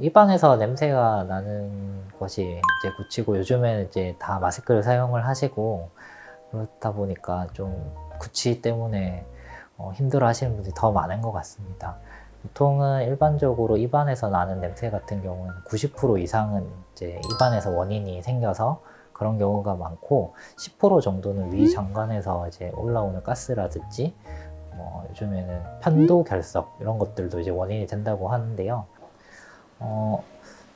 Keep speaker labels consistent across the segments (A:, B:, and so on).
A: 입안에서 냄새가 나는 것이 이제 구치고, 요즘에는 이제 다 마스크를 사용을 하시고 그렇다 보니까 좀 구취 때문에 힘들어 하시는 분들이 더 많은 것 같습니다. 보통은 일반적으로 입안에서 나는 냄새 같은 경우는 90% 이상은 이제 입안에서 원인이 생겨서 그런 경우가 많고, 10% 정도는 위장관에서 이제 올라오는 가스라든지 요즘에는 편도 결석 이런 것들도 이제 원인이 된다고 하는데요.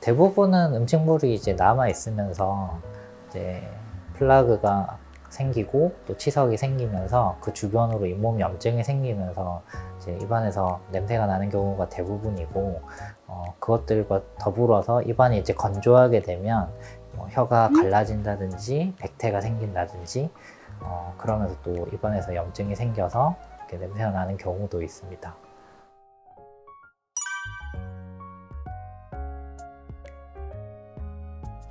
A: 대부분은 음식물이 이제 남아 있으면서 이제 플라그가 생기고 또 치석이 생기면서 그 주변으로 잇몸 염증이 생기면서 이제 입안에서 냄새가 나는 경우가 대부분이고, 그것들과 더불어서 입안이 이제 건조하게 되면 혀가 갈라진다든지 백태가 생긴다든지 그러면서 또 입안에서 염증이 생겨서 이렇게 냄새가 나는 경우도 있습니다.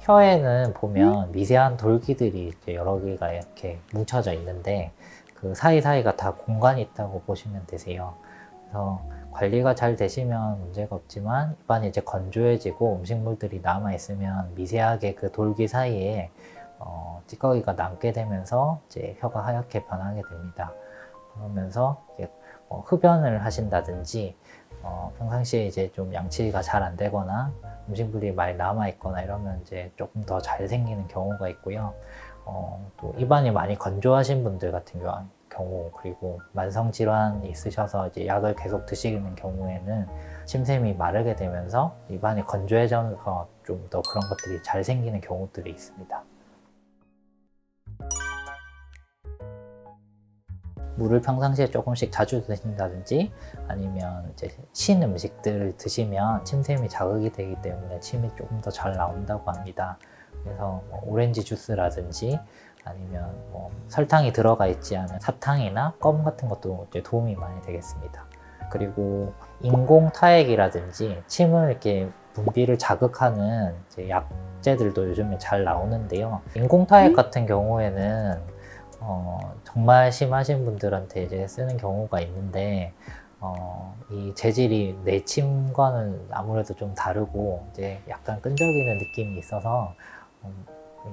A: 혀에는 보면 미세한 돌기들이 이제 여러 개가 이렇게 뭉쳐져 있는데, 그 사이사이가 다 공간이 있다고 보시면 되세요. 그래서 관리가 잘 되시면 문제가 없지만, 입안이 이제 건조해지고 음식물들이 남아 있으면 미세하게 그 돌기 사이에 찌꺼기가 남게 되면서 이제 혀가 하얗게 변하게 됩니다. 그러면서 이제 흡연을 하신다든지, 평상시에 이제 좀 양치가 잘 안 되거나 음식물이 많이 남아 있거나 이러면 이제 조금 더 잘 생기는 경우가 있고요. 또 입안이 많이 건조하신 분들 같은 경우, 그리고 만성 질환이 있으셔서 이제 약을 계속 드시는 경우에는 침샘이 마르게 되면서 입안이 건조해져서 좀 더 그런 것들이 잘 생기는 경우들이 있습니다. 물을 평상시에 조금씩 자주 드신다든지, 아니면 이제 신 음식들을 드시면 침샘이 자극이 되기 때문에 침이 조금 더 잘 나온다고 합니다. 그래서 오렌지 주스라든지, 아니면 설탕이 들어가 있지 않은 사탕이나 껌 같은 것도 이제 도움이 많이 되겠습니다. 그리고 인공 타액이라든지 침을 이렇게 분비를 자극하는 이제 약재들도 요즘에 잘 나오는데요. 인공 타액 같은 경우에는 정말 심하신 분들한테 이제 쓰는 경우가 있는데, 이 재질이 내 침과는 아무래도 좀 다르고 이제 약간 끈적이는 느낌이 있어서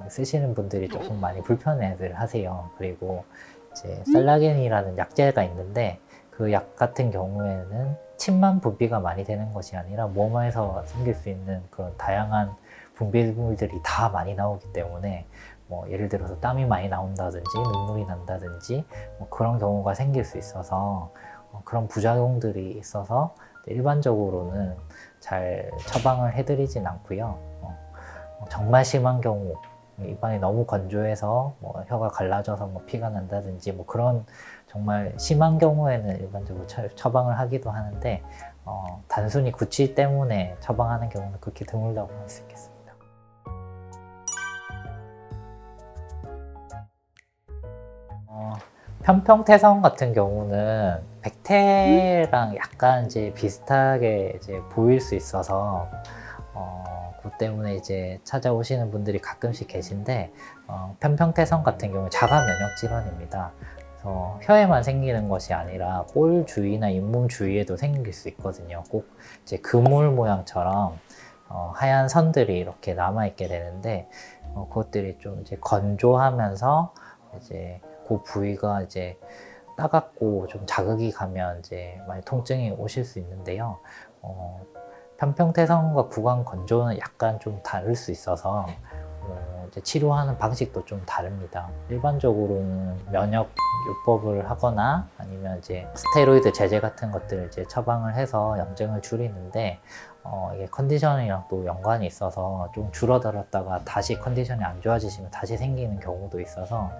A: 쓰시는 분들이 조금 많이 불편해들 하세요. 그리고 이제 살라겐이라는 약재가 있는데, 그 약 같은 경우에는 침만 분비가 많이 되는 것이 아니라 몸에서 생길 수 있는 그런 다양한 분비물들이 다 많이 나오기 때문에, 예를 들어서 땀이 많이 나온다든지 눈물이 난다든지 그런 경우가 생길 수 있어서 그런 부작용들이 있어서 일반적으로는 잘 처방을 해드리진 않고요. 정말 심한 경우, 입안이 너무 건조해서 혀가 갈라져서 피가 난다든지 그런 정말 심한 경우에는 일반적으로 처방을 하기도 하는데, 단순히 구취 때문에 처방하는 경우는 그렇게 드물다고 할 수 있겠습니다. 편평태성 같은 경우는 백태랑 약간 이제 비슷하게 이제 보일 수 있어서 그 때문에 이제 찾아오시는 분들이 가끔씩 계신데, 편평태성 같은 경우는 자가 면역 질환입니다. 그래서 혀에만 생기는 것이 아니라 꼴 주위나 잇몸 주위에도 생길 수 있거든요. 꼭 이제 그물 모양처럼 하얀 선들이 이렇게 남아 있게 되는데, 그것들이 좀 이제 건조하면서 이제 그 부위가 이제 따갑고 좀 자극이 가면 이제 많이 통증이 오실 수 있는데요. 편평태성과 구강 건조는 약간 좀 다를 수 있어서 이제 치료하는 방식도 좀 다릅니다. 일반적으로는 면역 요법을 하거나 아니면 이제 스테로이드 제제 같은 것들을 이제 처방을 해서 염증을 줄이는데, 이게 컨디션이랑 또 연관이 있어서 좀 줄어들었다가 다시 컨디션이 안 좋아지시면 다시 생기는 경우도 있어서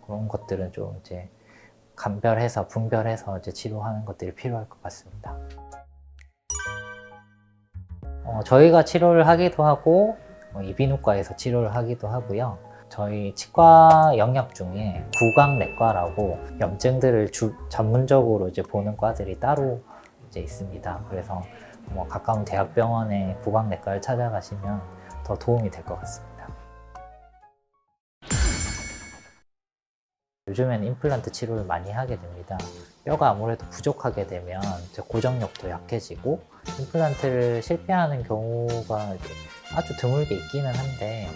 A: 그런 것들은 좀 이제 감별해서 분별해서 이제 치료하는 것들이 필요할 것 같습니다. 저희가 치료를 하기도 하고 이비인후과에서 치료를 하기도 하고요. 저희 치과 영역 중에 구강내과라고 염증들을 전문적으로 이제 보는 과들이 따로 이제 있습니다. 그래서 가까운 대학병원의 구강내과를 찾아가시면 더 도움이 될 것 같습니다. 요즘에는 임플란트 치료를 많이 하게 됩니다. 뼈가 아무래도 부족하게 되면 이제 고정력도 약해지고 임플란트를 실패하는 경우가 이제 아주 드물게 있기는 한데